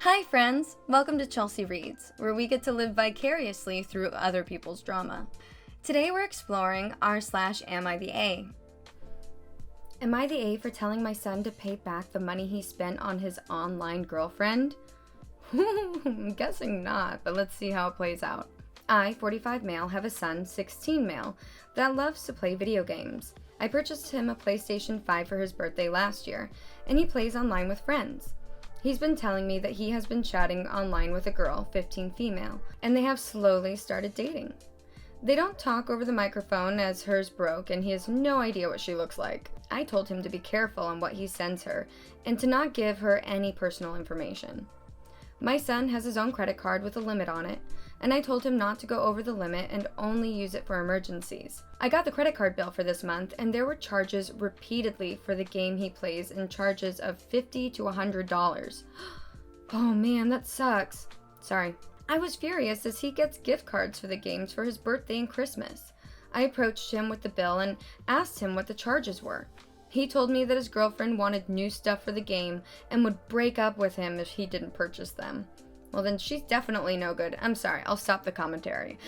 Hi friends! Welcome to Chelsea Reads, where we get to live vicariously through other people's drama. Today we're exploring r/AmItheA. Am I the A for telling my son to pay back the money he spent on his online girlfriend? I'm guessing not, but let's see how it plays out. I, 45 male, have a son, 16 male, that loves to play video games. I purchased him a PlayStation 5 for his birthday last year, and he plays online with friends. He's been telling me that he has been chatting online with a girl, 15 female, and they have slowly started dating. They don't talk over the microphone as hers broke and he has no idea what she looks like. I told him to be careful on what he sends her and to not give her any personal information. My son has his own credit card with a limit on it, and I told him not to go over the limit and only use it for emergencies. I got the credit card bill for this month, and there were charges repeatedly for the game he plays and charges of $50 to $100. Oh man, that sucks. Sorry. I was furious as he gets gift cards for the games for his birthday and Christmas. I approached him with the bill and asked him what the charges were. He told me that his girlfriend wanted new stuff for the game and would break up with him if he didn't purchase them. Well, then she's definitely no good. I'm sorry, I'll stop the commentary.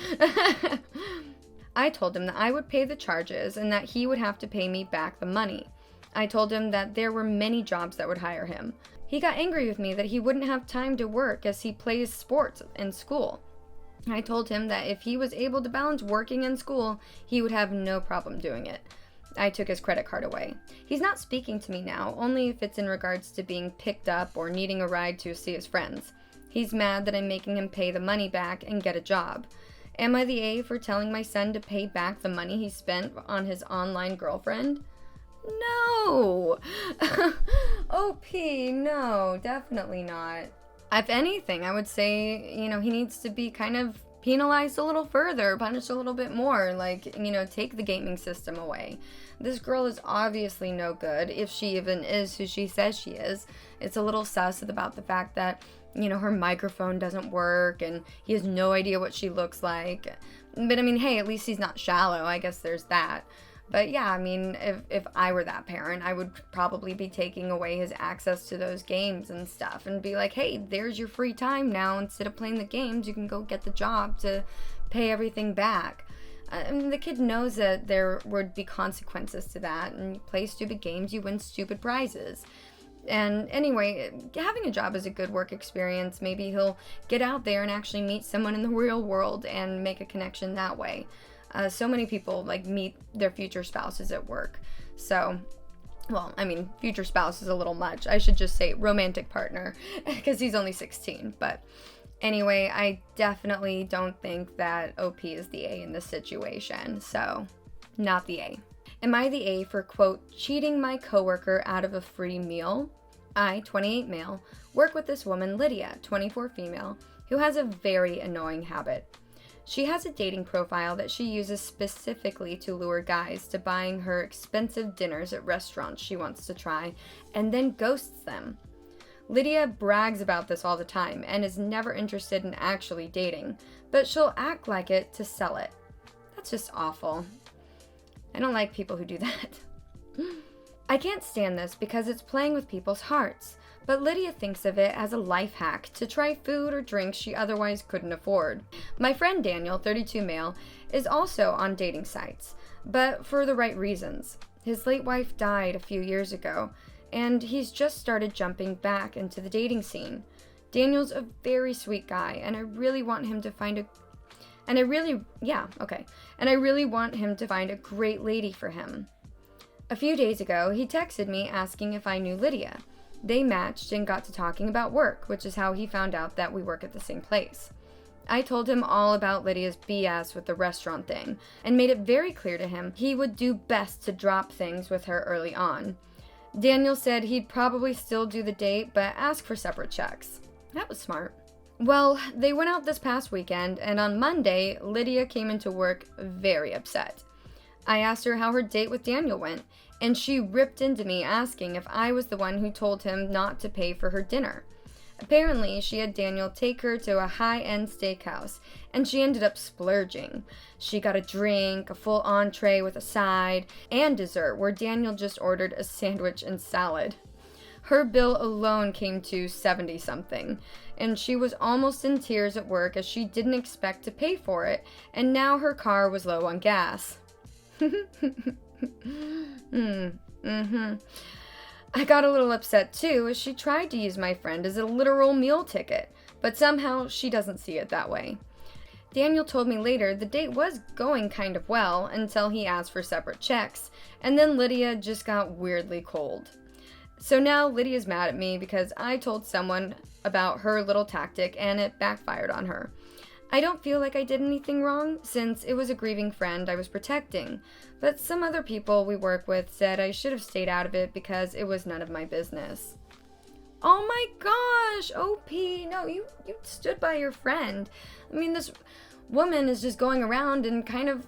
I told him that I would pay the charges and that he would have to pay me back the money. I told him that there were many jobs that would hire him. He got angry with me that he wouldn't have time to work as he plays sports in school. I told him that if he was able to balance working and school, he would have no problem doing it. I took his credit card away. He's not speaking to me now, only if it's in regards to being picked up or needing a ride to see his friends. He's mad that I'm making him pay the money back and get a job. Am I the A for telling my son to pay back the money he spent on his online girlfriend? No! OP, no, definitely not. If anything, I would say, he needs to be kind of penalized a little further, punished a little bit more, take the gaming system away. This girl is obviously no good, if she even is who she says she is. It's a little sus about the fact that, her microphone doesn't work and he has no idea what she looks like. But hey, at least he's not shallow, I guess there's that. But yeah, if I were that parent, I would probably be taking away his access to those games and stuff and be like, hey, there's your free time now. Instead of playing the games, you can go get the job to pay everything back. The kid knows that there would be consequences to that, and you play stupid games, you win stupid prizes. And anyway, having a job is a good work experience. Maybe he'll get out there and actually meet someone in the real world and make a connection that way. So many people meet their future spouses at work. Future spouse is a little much. I should just say romantic partner because he's only 16. But anyway, I definitely don't think that OP is the A in this situation. So not the A. Am I the A for, quote, cheating my coworker out of a free meal? I, 28 male, work with this woman, Lydia, 24 female, who has a very annoying habit. She has a dating profile that she uses specifically to lure guys to buying her expensive dinners at restaurants she wants to try, and then ghosts them. Lydia brags about this all the time and is never interested in actually dating, but she'll act like it to sell it. That's just awful. I don't like people who do that. I can't stand this because it's playing with people's hearts. But Lydia thinks of it as a life hack to try food or drinks she otherwise couldn't afford. My friend Daniel, 32 male, is also on dating sites, but for the right reasons. His late wife died a few years ago, and he's just started jumping back into the dating scene. Daniel's a very sweet guy, and I really want him to find a great lady for him. A few days ago, he texted me asking if I knew Lydia. They matched and got to talking about work, which is how he found out that we work at the same place. I told him all about Lydia's BS with the restaurant thing, and made it very clear to him he would do best to drop things with her early on. Daniel said he'd probably still do the date, but ask for separate checks. That was smart. Well, they went out this past weekend, and on Monday, Lydia came into work very upset. I asked her how her date with Daniel went, and she ripped into me asking if I was the one who told him not to pay for her dinner. Apparently, she had Daniel take her to a high-end steakhouse, and she ended up splurging. She got a drink, a full entree with a side, and dessert, where Daniel just ordered a sandwich and salad. Her bill alone came to 70 something, and she was almost in tears at work as she didn't expect to pay for it, and now her car was low on gas. I got a little upset too as she tried to use my friend as a literal meal ticket, but somehow she doesn't see it that way. Daniel told me later the date was going kind of well until he asked for separate checks, and then Lydia just got weirdly cold. So now Lydia's mad at me because I told someone about her little tactic and it backfired on her. I don't feel like I did anything wrong since it was a grieving friend I was protecting, but some other people we work with said I should have stayed out of it because it was none of my business. Oh my gosh, OP, no, you stood by your friend. I mean, this woman is just going around and kind of,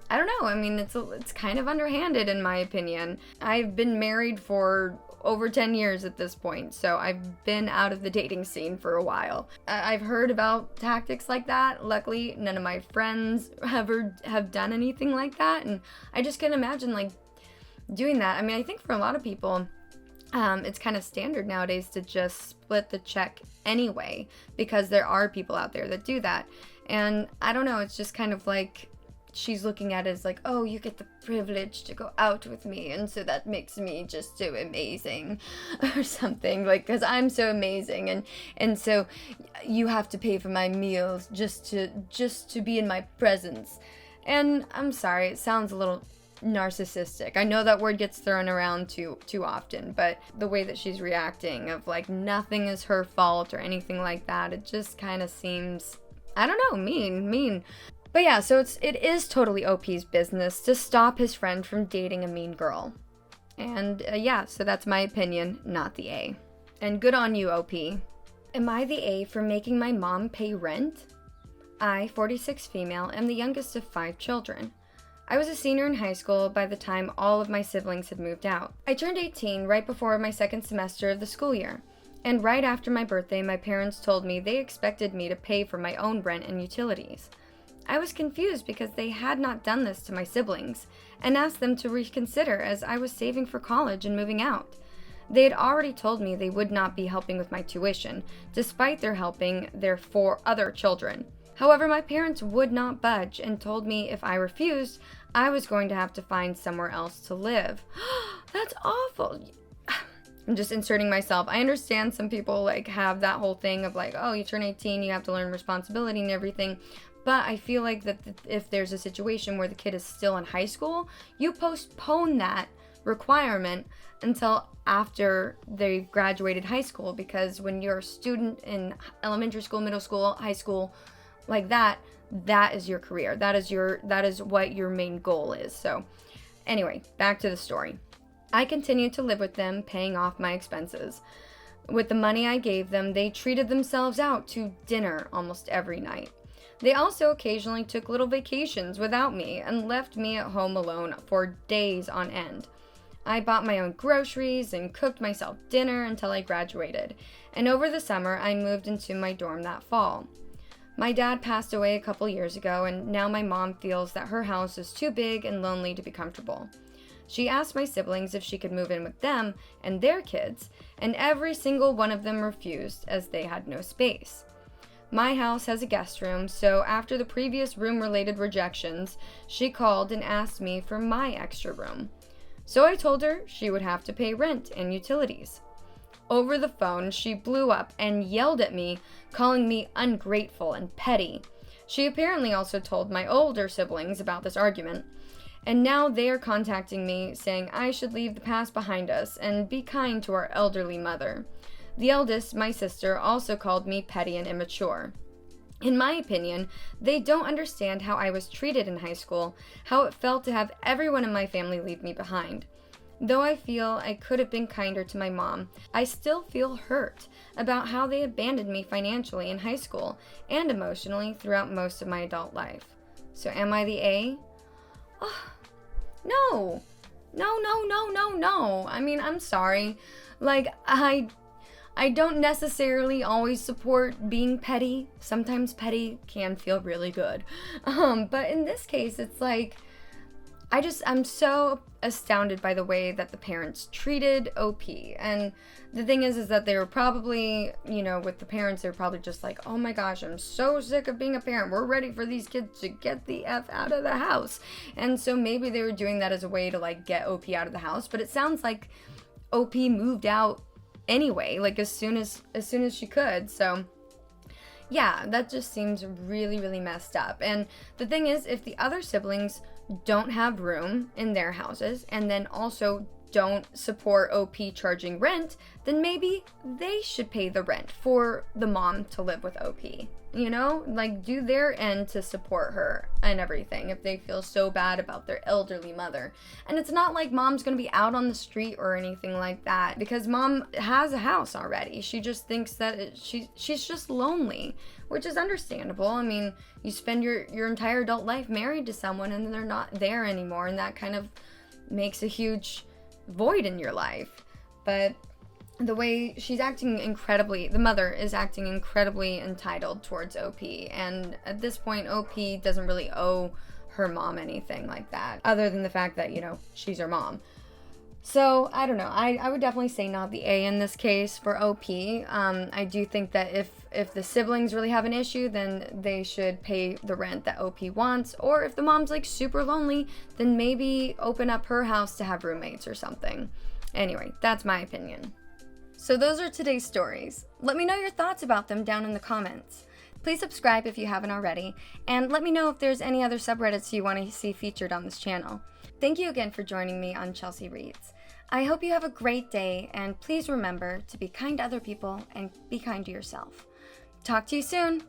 I don't know, I mean, it's kind of underhanded in my opinion. I've been married for over 10 years at this point, so I've been out of the dating scene for a while. I've heard about tactics like that. Luckily, none of my friends ever have done anything like that, and I just can't imagine like doing that. I mean, I think for a lot of people, it's kind of standard nowadays to just split the check anyway, because there are people out there that do that. And I don't know, it's just kind of like she's looking at it as like, oh, you get the privilege to go out with me, and so that makes me just so amazing or something, like, because I'm so amazing, and so you have to pay for my meals just to be in my presence. And I'm sorry, it sounds a little narcissistic. I know that word gets thrown around too often, but the way that she's reacting of like nothing is her fault or anything like that, it just kind of seems, I don't know, mean. But yeah, so it is totally OP's business to stop his friend from dating a mean girl. And yeah, so that's my opinion, not the A. And good on you, OP. Am I the A for making my mom pay rent? I, 46 female, am the youngest of 5 children. I was a senior in high school by the time all of my siblings had moved out. I turned 18 right before my second semester of the school year. And right after my birthday, my parents told me they expected me to pay for my own rent and utilities. I was confused because they had not done this to my siblings, and asked them to reconsider as I was saving for college and moving out. They had already told me they would not be helping with my tuition, despite their helping their 4 other children. However, my parents would not budge and told me if I refused, I was going to have to find somewhere else to live. That's awful. I'm just inserting myself. I understand some people like have that whole thing of like, oh, you turn 18, you have to learn responsibility and everything. But I feel like that if there's a situation where the kid is still in high school, you postpone that requirement until after they've graduated high school, because when you're a student in elementary school, middle school, high school, like that is your career. That is what your main goal is. So anyway, back to the story. I continued to live with them, paying off my expenses. With the money I gave them, they treated themselves out to dinner almost every night. They also occasionally took little vacations without me and left me at home alone for days on end. I bought my own groceries and cooked myself dinner until I graduated, and over the summer I moved into my dorm that fall. My dad passed away a couple years ago, and now my mom feels that her house is too big and lonely to be comfortable. She asked my siblings if she could move in with them and their kids, and every single one of them refused as they had no space. My house has a guest room, so after the previous room-related rejections, she called and asked me for my extra room. So I told her she would have to pay rent and utilities. Over the phone, she blew up and yelled at me, calling me ungrateful and petty. She apparently also told my older siblings about this argument, and now they are contacting me saying I should leave the past behind us and be kind to our elderly mother. The eldest, my sister, also called me petty and immature. In my opinion, they don't understand how I was treated in high school, how it felt to have everyone in my family leave me behind. Though I feel I could have been kinder to my mom, I still feel hurt about how they abandoned me financially in high school and emotionally throughout most of my adult life. So am I the A? Oh, no. No. I mean, I'm sorry. Like, I don't necessarily always support being petty. Sometimes petty can feel really good. But in this case, it's like, I'm so astounded by the way that the parents treated OP. And the thing is that they were probably, with the parents, they were probably just like, oh my gosh, I'm so sick of being a parent. We're ready for these kids to get the F out of the house. And so maybe they were doing that as a way to like get OP out of the house. But it sounds like OP moved out anyway, like as soon as she could. So yeah, that just seems really, really messed up. And the thing is, if the other siblings don't have room in their houses and then also don't support OP charging rent, then maybe they should pay the rent for the mom to live with OP. Like do their end to support her and everything if they feel so bad about their elderly mother. And it's not like mom's gonna be out on the street or anything like that, because mom has a house already. She just thinks that she's just lonely, which is understandable. I mean, you spend your entire adult life married to someone and they're not there anymore, and that kind of makes a huge void in your life. But the way she's acting the mother is acting incredibly entitled towards OP, and at this point OP doesn't really owe her mom anything like that, other than the fact that, she's her mom. So, I don't know, I would definitely say not the A in this case for OP. I do think that if the siblings really have an issue, then they should pay the rent that OP wants, or if the mom's like super lonely, then maybe open up her house to have roommates or something. Anyway, that's my opinion. So those are today's stories. Let me know your thoughts about them down in the comments. Please subscribe if you haven't already, and let me know if there's any other subreddits you want to see featured on this channel. Thank you again for joining me on Chelsea Reads. I hope you have a great day, and please remember to be kind to other people and be kind to yourself. Talk to you soon!